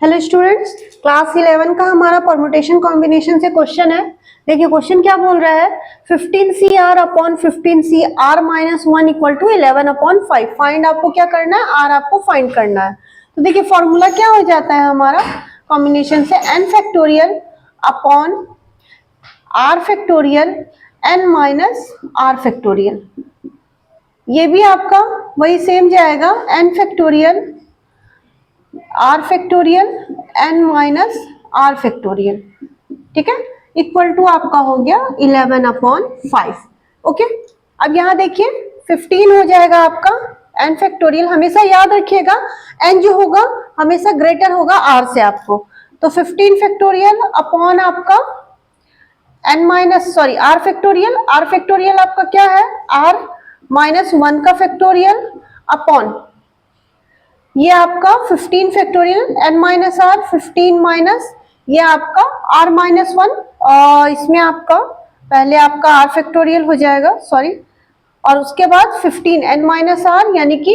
Hello students, class 11 का हमारा permutation combination से क्वेश्चन है। देखिए क्वेश्चन क्या बोल रहा है, 15CR upon 15CR minus 1 equal to 11 upon 5। Find आपको क्या करना है, आर आपको फाइंड करना है। तो देखिए फॉर्मूला क्या हो जाता है हमारा कॉम्बिनेशन से, n factorial upon r factorial n minus r factorial. ये भी आपका वही सेम जाएगा, n factorial r factorial n minus r factorial, ठीक है, इक्वल टू आपका हो गया 11 अपॉन 5। ओके, अब यहाँ देखिए 15 हो जाएगा आपका n फैक्टोरियल। हमेशा याद रखिएगा n जो होगा हमेशा ग्रेटर होगा r से आपको, तो 15 फैक्टोरियल अपॉन आपका n माइनस r फैक्टोरियल आपका क्या है, r माइनस 1 का फैक्टोरियल अपॉन ये आपका 15 factorial n minus r, 15 minus ये आपका r माइनस 1, इसमें आपका पहले आपका r फैक्टोरियल हो जाएगा, और उसके बाद 15 n माइनस आर यानी कि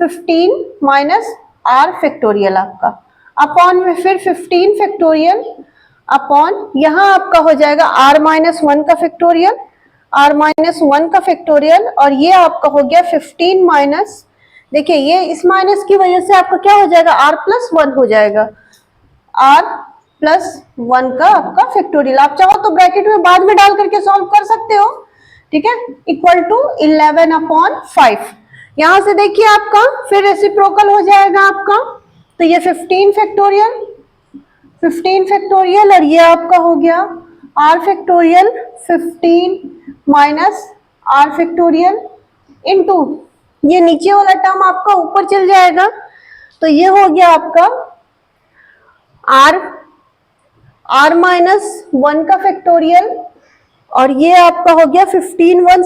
15 माइनस r फैक्टोरियल आपका अपॉन में फिर 15 फैक्टोरियल अपॉन यहाँ आपका हो जाएगा r माइनस 1 का फैक्टोरियल, r माइनस 1 का फैक्टोरियल, और ये आपका हो गया 15 माइनस, देखिए ये इस माइनस की वजह से आपका क्या हो जाएगा, r प्लस 1 हो जाएगा, r प्लस 1 का आपका फैक्टोरियल। आप चाहो तो ब्रैकेट में बाद में डाल करके सॉल्व कर सकते हो, ठीक है, इक्वल टू 11 अपॉन 5। यहां से देखिए आपका फिर रेसिप्रोकल हो जाएगा आपका, तो ये 15 फैक्टोरियल और ये आपका हो गया r factorial 15 minus r factorial into ये नीचे वाला टर्म आपका ऊपर चल जाएगा, तो ये हो गया आपका r माइनस 1 का फैक्टोरियल, और ये आपका हो गया 15 1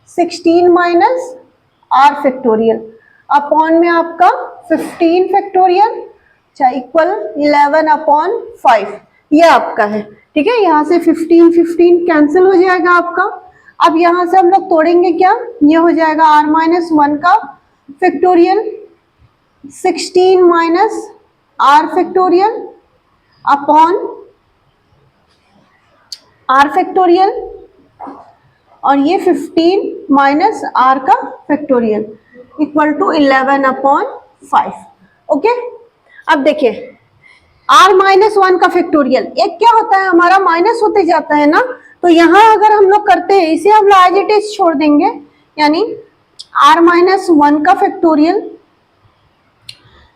16 माइनस r फैक्टोरियल अपॉन में आपका 15 फैक्टोरियल इक्वल 11 अपॉन 5, ये आपका है, ठीक है। यहाँ से 15 कैंसिल हो जाएगा आपका। अब यहां से हम लोग तोड़ेंगे क्या, ये हो जाएगा r माइनस 1 का factorial 16 minus r factorial upon r factorial, और ये 15 माइनस r का factorial equal to 11 upon 5। Okay, अब देखिए r माइनस 1 का फैक्टोरियल एक क्या होता है हमारा, माइनस होते जाता है ना, तो यहां अगर हम लोग करते हैं इसे हम एज इट इज छोड़ देंगे, यानी r माइनस 1 का फैक्टोरियल,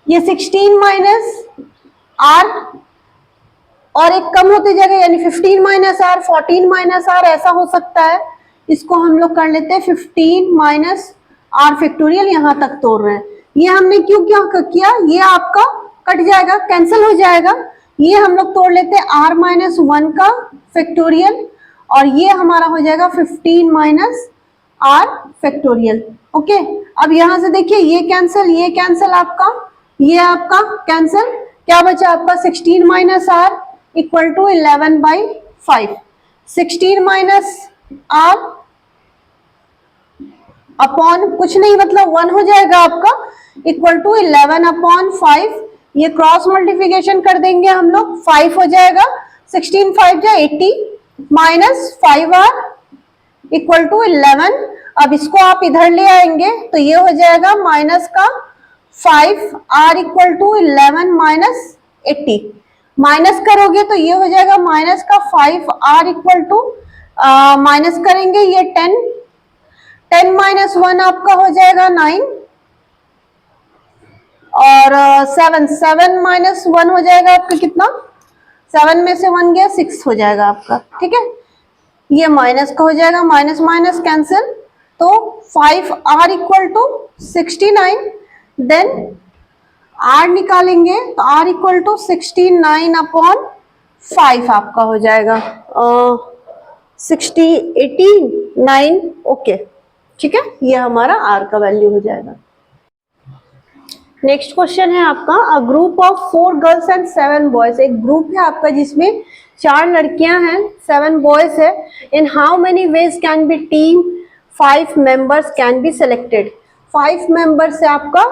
ये 16 माइनस r और एक कम होते जाएगा, यानी 15 माइनस r 14 माइनस r ऐसा हो सकता है। इसको हम लोग कर लेते हैं 15 माइनस r फैक्टोरियल, यहां तक तोड़ रहे हैं। ये हमने क्यों क्या किया, ये आपका कट जाएगा, कैंसिल हो जाएगा। ये हम लोग तोड़ लेते हैं r माइनस 1 का फैक्टोरियल, और ये हमारा हो जाएगा 15 माइनस r फैक्टोरियल। ओके, अब यहां से देखिए ये कैंसिल आपका, ये आपका कैंसिल, क्या बचा आपका 16 minus r equal to 11 by 5। 16 minus r upon कुछ नहीं मतलब 1 हो जाएगा आपका, इक्वल टू 11 अपॉन 5। ये क्रॉस मल्टीप्लिकेशन कर देंगे हम लोग, 5 हो जाएगा, 16 5 जा 80 माइनस 5r इक्वल टू 11। अब इसको आप इधर ले आएंगे तो ये हो जाएगा माइनस का 5r equal to 11 minus 80, minus करोगे तो ये हो जाएगा माइनस का 5r इक्वल टू माइनस करेंगे ये 10 माइनस 1 आपका हो जाएगा 9, और 7 माइनस 1 हो जाएगा आपका कितना, 7 में से 1 गया 6 हो जाएगा आपका, ठीक है। ये माइनस का हो जाएगा, माइनस माइनस कैंसिल, तो 5r equal to 69, then r निकालेंगे तो r इक्वल टू 69 अपॉन 5 आपका हो जाएगा 89। ओके, ठीक है, ये हमारा r का वैल्यू हो जाएगा। नेक्स्ट क्वेश्चन है आपका, a group of 4 girls and 7 boys. एक ग्रुप है आपका जिसमें 4 लड़कियां हैं, 7 बॉयज है। In how many ways can be team 5 members can be selected. 5 members से आपका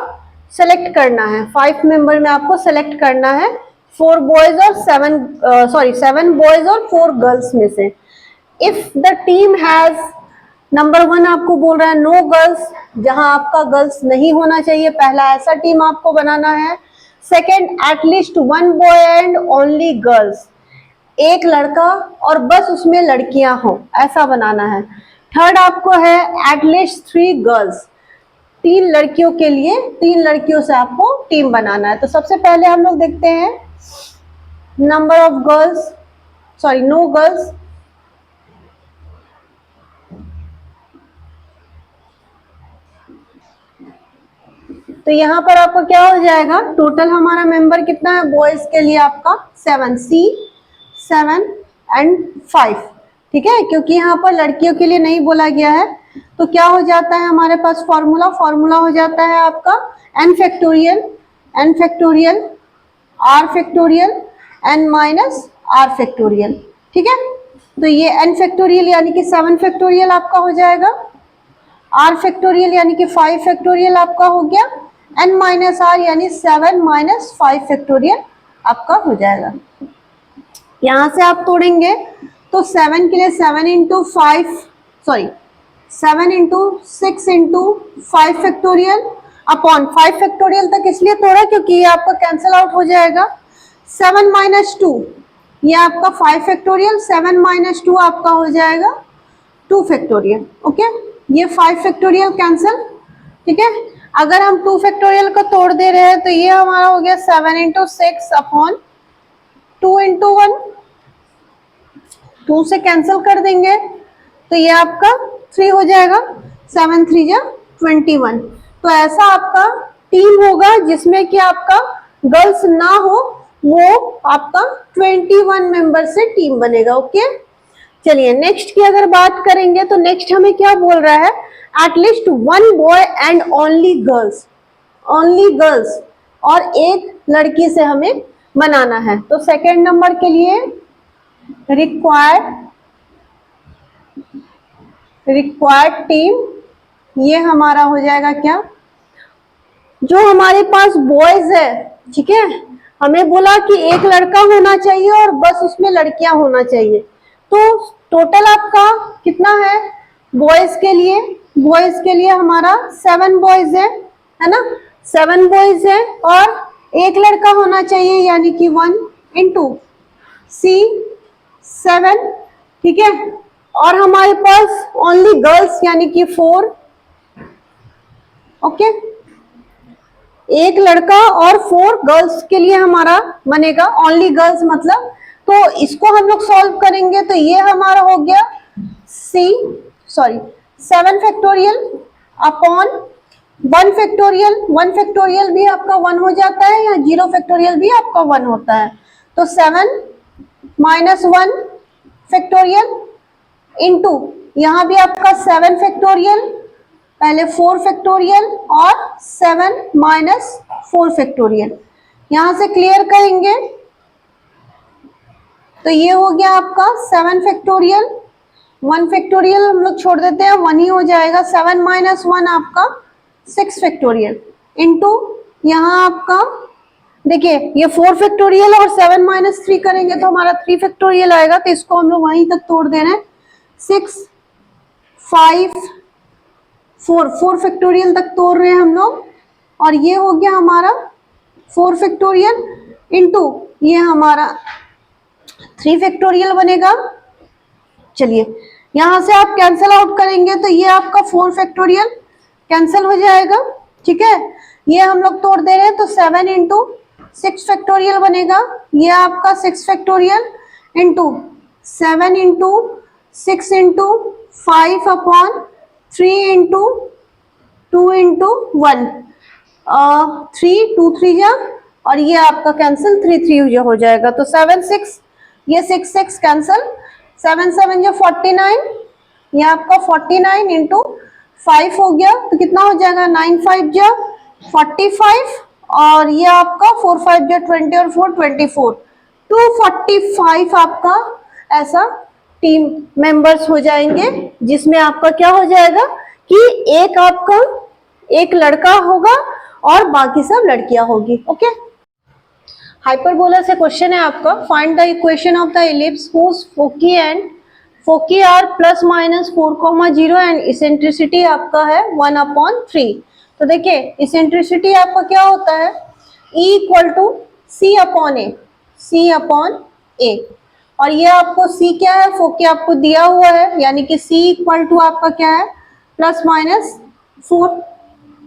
सेलेक्ट करना है, 5 मेंबर में आपको सेलेक्ट करना है 4 बॉयज और 7 बॉयज और 4 गर्ल्स में से। If the team has, number 1 आपको बोल रहा है नो गर्ल्स, जहां आपका गर्ल्स नहीं होना चाहिए, पहला ऐसा टीम आपको बनाना है। Second, at least 1 boy and only girls, एक लड़का और बस उसमें लड़कियां हो, ऐसा बनाना है। थर्ड आपको है एटलीस्ट 3 गर्ल्स, 3 लड़कियों के लिए 3 लड़कियों से आपको टीम बनाना है। तो सबसे पहले हम लोग देखते हैं number of girls, sorry no girls. तो यहाँ पर आपका क्या हो जाएगा, टोटल हमारा मेंबर कितना है बॉयज के लिए आपका 7, C 7 एंड 5, ठीक है, क्योंकि यहाँ पर लड़कियों के लिए नहीं बोला गया है। तो क्या हो जाता है हमारे पास फॉर्मूला हो जाता है आपका n factorial r factorial n minus r factorial, ठीक है। तो ये n फैक्टोरियल यानी कि 7 फैक्टोरियल आपका हो जाएगा, r फैक्टोरियल यानी कि 5 फैक्टोरियल आपका हो गया, n माइनस r यानी 7 माइनस 5 फैक्टोरियल आपका हो जाएगा। यहां से आप तोड़ेंगे तो 7 के लिए 7 into 6 into 5 factorial upon 5 factorial तक इसलिए तोड़ा क्योंकि ये आपका कैंसिल आउट हो जाएगा। 7 माइनस 2 ये आपका 5 फैक्टोरियल, 7 माइनस 2 आपका हो जाएगा 2 फैक्टोरियल, ओके। ये 5 फैक्टोरियल कैंसिल, ठीक है। अगर हम 2 फैक्टोरियल को तोड़ दे रहे हैं तो ये हमारा हो गया 7 इंटू 6 अपॉन 2 इंटू 1, 2 से कैंसिल कर देंगे तो ये आपका 3 हो जाएगा, 7 3 जा 21। तो ऐसा आपका टीम होगा जिसमें कि आपका गर्ल्स ना हो, वो आपका 21 मेंबर से टीम बनेगा, ओके। चलिए नेक्स्ट की अगर बात करेंगे तो नेक्स्ट हमें क्या बोल रहा है, at least 1 boy and only girls और एक लड़की से हमें बनाना है। तो सेकेंड नंबर के लिए रिक्वायर्ड टीम, ये हमारा हो जाएगा क्या, जो हमारे पास बॉयज है, ठीक है, हमें बोला कि एक लड़का होना चाहिए और बस उसमें लड़कियां होना चाहिए। तो टोटल आपका कितना है बॉयज के लिए हमारा 7 बॉयज है ना, 7 बॉयज है और एक लड़का होना चाहिए यानी कि 1 इंटू C 7, ठीक है। और हमारे पास ओनली गर्ल्स यानी कि 4, ओके। एक लड़का और 4 गर्ल्स के लिए हमारा बनेगा, ओनली गर्ल्स मतलब। तो इसको हम लोग सॉल्व करेंगे तो ये हमारा हो गया 7 फैक्टोरियल अपॉन 1 फैक्टोरियल, 1 फैक्टोरियल भी आपका 1 हो जाता है या 0 फैक्टोरियल भी आपका 1 होता है। तो 7 माइनस 1 फैक्टोरियल इंटू यहाँ भी आपका 7 फैक्टोरियल, पहले 4 फैक्टोरियल और 7 माइनस 4 फैक्टोरियल, यहां से क्लियर करेंगे तो ये हो गया आपका 7 फैक्टोरियल, 1 फैक्टोरियल हम लोग छोड़ देते हैं, 1 ही हो जाएगा। 7 माइनस 1 आपका 6 फैक्टोरियल इंटू यहाँ आपका देखिए ये 4 फैक्टोरियल और 7 माइनस 3 करेंगे तो हमारा 3 फैक्टोरियल आएगा, तो इसको हम लोग वहीं तक तोड़ दे रहे हैं। 6 5 4 फैक्टोरियल तक तोड़ रहे हैं हम लोग, और ये हो गया हमारा 4 फैक्टोरियल इंटू ये हमारा 3 फैक्टोरियल बनेगा। चलिए यहां से आप कैंसिल आउट करेंगे तो ये आपका 4 फैक्टोरियल कैंसिल हो जाएगा, ठीक है। ये हम लोग तोड़ दे रहे हैं तो 7 इंटू 6 फैक्टोरियल बनेगा, ये आपका 6 factorial into 7 into 6 into 5 upon 3 into 2 into 1, 3 2 3 जा, और ये आपका कैंसिल 3 3 हो जाएगा। तो 7 6 ये 6 6 कैंसिल, 7 7 जो 49, ये आपका 49 इंटू 5 हो गया तो कितना हो जाएगा 9 5 जो 45, और ये आपका 4 5 जो 20 और 4 24, 245 आपका ऐसा टीम मेंबर्स हो जाएंगे, जिसमें आपका क्या हो जाएगा कि एक आपका एक लड़का होगा और बाकी सब लड़कियां होगी। ओके, हाइपरबोला से क्वेश्चन है आपका, find the equation of the ellipse whose foci are plus minus 4,0 and eccentricity आपका है 1/3। तो देखिए इसेंट्रिसिटी आपका क्या होता है, E equal to C upon A, और ये आपको C क्या है, फोकी आपको दिया हुआ है, यानी कि C इक्वल टू आपका क्या है +-4।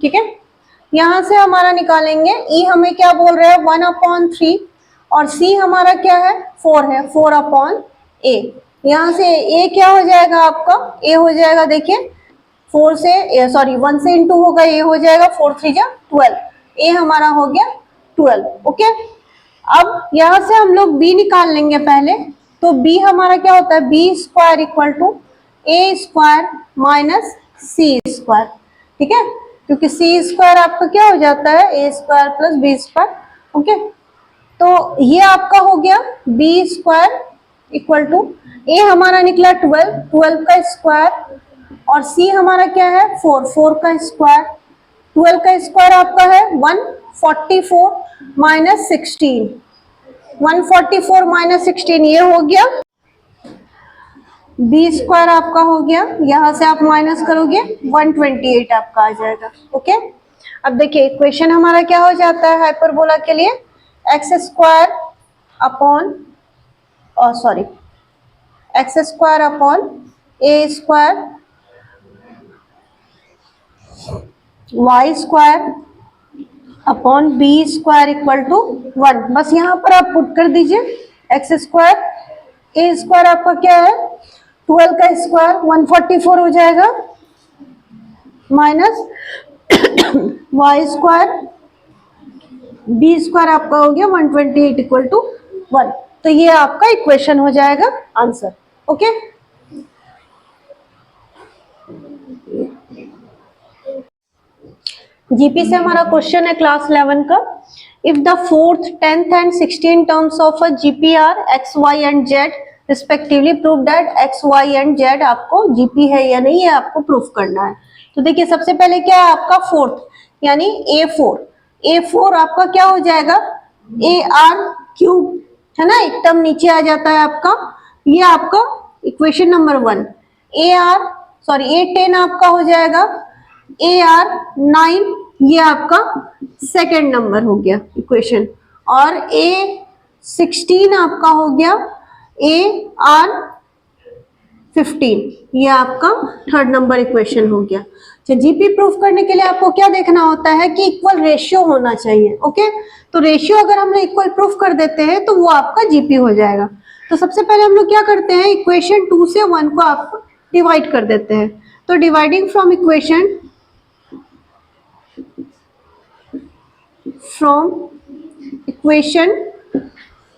ठीक है, यहां से हमारा निकालेंगे, E हमें क्या बोल रहा है 1/3 और C हमारा क्या है 4 है, 4/a। यहाँ से A क्या हो जाएगा आपका, A हो जाएगा देखिए 1 से इंटू होगा, A हो जाएगा 4 3 जा 12, A हमारा हो गया 12। ओके, अब यहाँ से हम लोग B निकाल लेंगे पहले, तो B हमारा क्या होता है, B square equal to A square minus C square. ठीक है, क्योंकि C स्क्वायर आपका क्या हो जाता है A square plus B square. Okay, तो ये आपका हो गया B square equal to A हमारा निकला 12 का स्क्वायर और C हमारा क्या है 4 का स्क्वायर। 12 का स्क्वायर आपका है 144 माइनस 16, 144 माइनस 16 ये हो गया B स्क्वायर आपका हो गया, यहां से आप माइनस करोगे 128 आपका आ जाएगा। ओके, अब देखिए इक्वेशन हमारा क्या हो जाता है हाइपरबोला के लिए, x square upon a square y square upon b square equal to 1। बस यहाँ पर आप पुट कर दीजिए एक्स स्क्वायर, ए स्क्वायर आपका क्या है 12 का स्क्वायर 144 हो जाएगा minus y square, b square आपका हो गया 128 इक्वल टू 1। तो ये आपका इक्वेशन हो जाएगा आंसर। ओके, जीपी से हमारा क्वेश्चन है क्लास 11 का, if the 4th 10th and 16 terms of a GP are x y and z respectively prove that x y and z आपको जीपी है या नहीं, ये आपको प्रूफ करना है। तो देखिए सबसे पहले क्या है आपका 4th यानी A4 आपका क्या हो जाएगा AR³ है ना, एक टर्म नीचे आ जाता है आपका, ये आपका इक्वेशन नंबर 1। A10 आपका हो जाएगा AR9, ये आपका सेकेंड नंबर हो गया इक्वेशन, और A16 आपका हो गया AR15, ये आपका थर्ड नंबर इक्वेशन हो गया। अच्छा, जीपी प्रूफ करने के लिए आपको क्या देखना होता है कि इक्वल रेशियो होना चाहिए। ओके, तो रेशियो अगर हम लोग इक्वल प्रूफ कर देते हैं तो वो आपका जीपी हो जाएगा। तो सबसे पहले हम लोग क्या करते हैं, इक्वेशन 2 से 1 को आप डिवाइड कर देते हैं। तो dividing from equation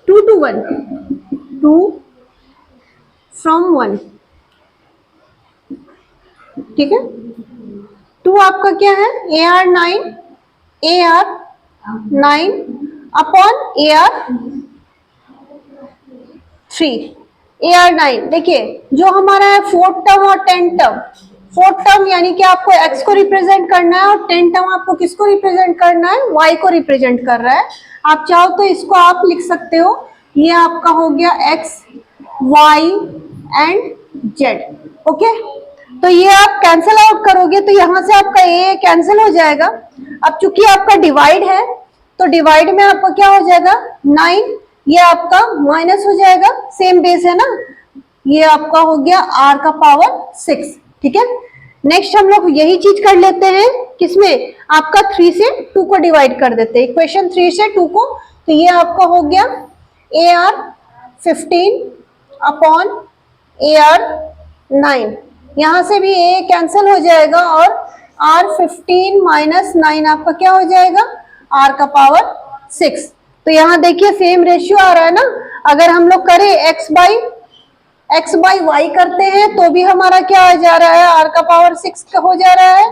2 to 1, 2 from 1, ठीक है। 2 आपका क्या है AR9 अपॉन AR3। AR9 देखिए जो हमारा है 4th टर्म और 10th टर्म, 4th टर्म यानी कि आपको x को रिप्रेजेंट करना है और 10th टर्म आपको किसको रिप्रेजेंट करना है, y को रिप्रेजेंट कर रहा है। आप चाहो तो इसको आप लिख सकते हो, ये आपका हो गया x y and z। Okay, तो ये आप कैंसिल आउट करोगे तो यहां से आपका a कैंसिल हो जाएगा। अब चूंकि आपका डिवाइड है तो डिवाइड में आपका क्या हो जाएगा 9, ये आपका माइनस हो जाएगा, सेम बेस है ना, ये आपका हो गया r का पावर 6। ठीक है, नेक्स्ट हम लोग यही चीज कर लेते हैं किसमें, आपका 3 से 2 को डिवाइड कर देते हैं, इक्वेशन 3 से 2 को। तो ये आपका हो गया AR15 अपॉन AR9, यहां से भी a कैंसिल हो जाएगा और R15 माइनस 9 आपका क्या हो जाएगा r का पावर 6। तो यहाँ देखिए सेम रेशियो आ रहा है ना, अगर हम लोग करें x बाई y करते हैं तो भी हमारा क्या आ जा रहा है r का पावर 6 हो जा रहा है,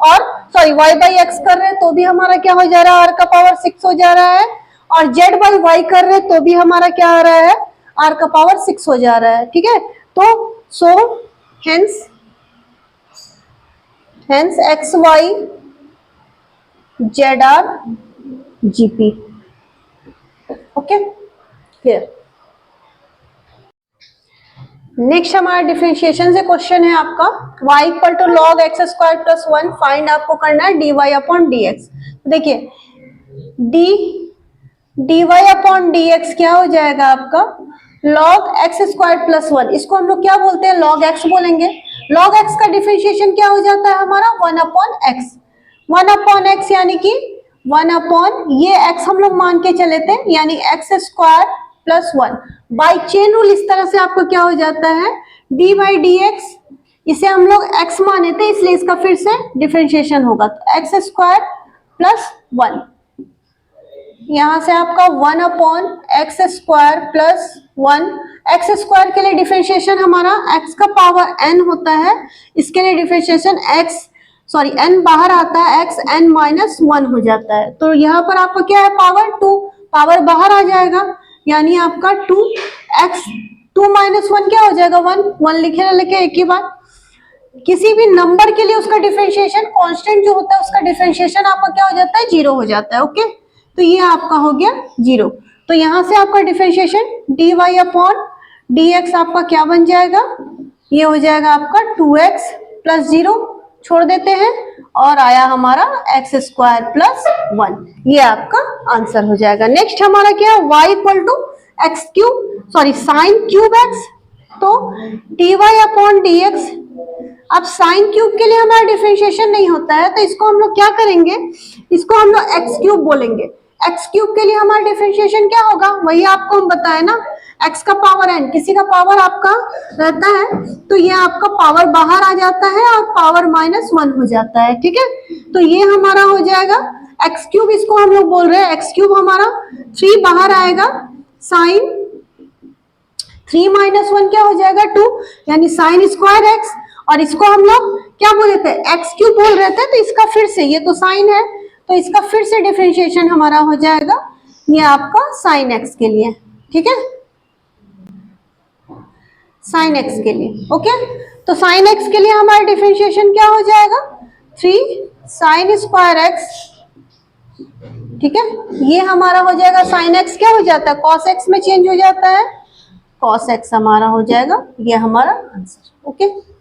और सॉरी y बाई x कर रहे हैं तो भी हमारा क्या हो जा रहा है r का पावर 6 हो जा रहा है, और z बाई y कर रहे हैं तो भी हमारा क्या आ रहा है r का पावर 6 हो जा रहा है। ठीक है, तो so hence xy ZRGP। Okay, clear. Next हमारा डिफरेंशिएशन से क्वेश्चन है आपका y equal to log x square plus 1, find आपको करना है dy अपॉन dx। देखिए dy अपॉन dx क्या हो जाएगा आपका log x स्क्वायर प्लस 1, इसको हम लोग क्या बोलते हैं, log x बोलेंगे। log x का डिफरेंशिएशन क्या हो जाता है हमारा 1 अपॉन x, 1 अपॉन x यानी कि 1 अपॉन ये x हम लोग मान के चले थे, यानी x square plus 1 by chain rule. इस तरह से आपको क्या हो जाता है डी बाई डी एक्स, इसे हम लोग x माने थे इसलिए इसका फिर से डिफरेंशिएशन होगा, तो एक्स स्क्वायर प्लस 1, यहां से आपका 1 upon x square plus 1। X square के लिए डिफरेंशिएशन हमारा x का पावर n होता है, इसके लिए डिफरेंशिएशन n बाहर आता है, x n माइनस 1 हो जाता है। तो यहाँ पर आपका क्या है पावर 2, पावर बाहर आ जाएगा, यानी आपका 2x 2 माइनस 1 क्या हो जाएगा 1 लिखे ना लिखे एक ही बार। किसी भी नंबर के लिए उसका डिफरेंशिएशन कांस्टेंट जो होता है उसका डिफरेंशिएशन आपका क्या हो जाता है 0 हो जाता है। ओके, तो ये आपका हो गया 0। तो यहां से आपका डिफरेंशिएशन dy अपॉन dx आपका क्या बन जाएगा, ये हो जाएगा आपका 2x प्लस 0, छोड़ देते हैं और आया हमारा एक्स स्क्वायर प्लस 1, ये आपका आंसर हो जाएगा। नेक्स्ट हमारा क्या है y equal to x cube sorry sine cube x, तो dy अपॉन dx। अब साइन क्यूब के लिए हमारा डिफरेंशिएशन नहीं होता है, तो इसको हम लोग क्या करेंगे, इसको हम लोग एक्स क्यूब बोलेंगे। एक्स क्यूब के लिए हमारा डिफरेंशिएशन क्या होगा, वही आपको हम बताए ना, एक्स का पावर n, किसी का पावर आपका रहता है तो ये आपका पावर बाहर आ जाता है और पावर माइनस 1 हो जाता है। ठीक है, तो ये हमारा हो जाएगा एक्स क्यूब, इसको हम लोग बोल रहे हैं एक्स क्यूब, हमारा 3 बाहर आएगा, साइन 3 माइनस 1 क्या हो जाएगा 2, यानी साइन स्क्वायर एक्स, और इसको हम लोग क्या बोल रहे थे एक्स क्यूब बोल रहे थे, तो इसका फिर से, ये तो साइन है तो इसका फिर से डिफरेंशिएशन हमारा हो जाएगा ये आपका साइन एक्स के लिए। ठीक है, साइन एक्स के लिए। ओके, तो साइन एक्स के लिए हमारा डिफरेंशिएशन क्या हो जाएगा 3 साइन स्क्वायर एक्स। ठीक है, ये हमारा हो जाएगा साइन एक्स क्या हो जाता है कॉस एक्स में चेंज हो जाता है, कॉस एक्स हमारा हो जाएगा, ये हमारा आंसर। ओके।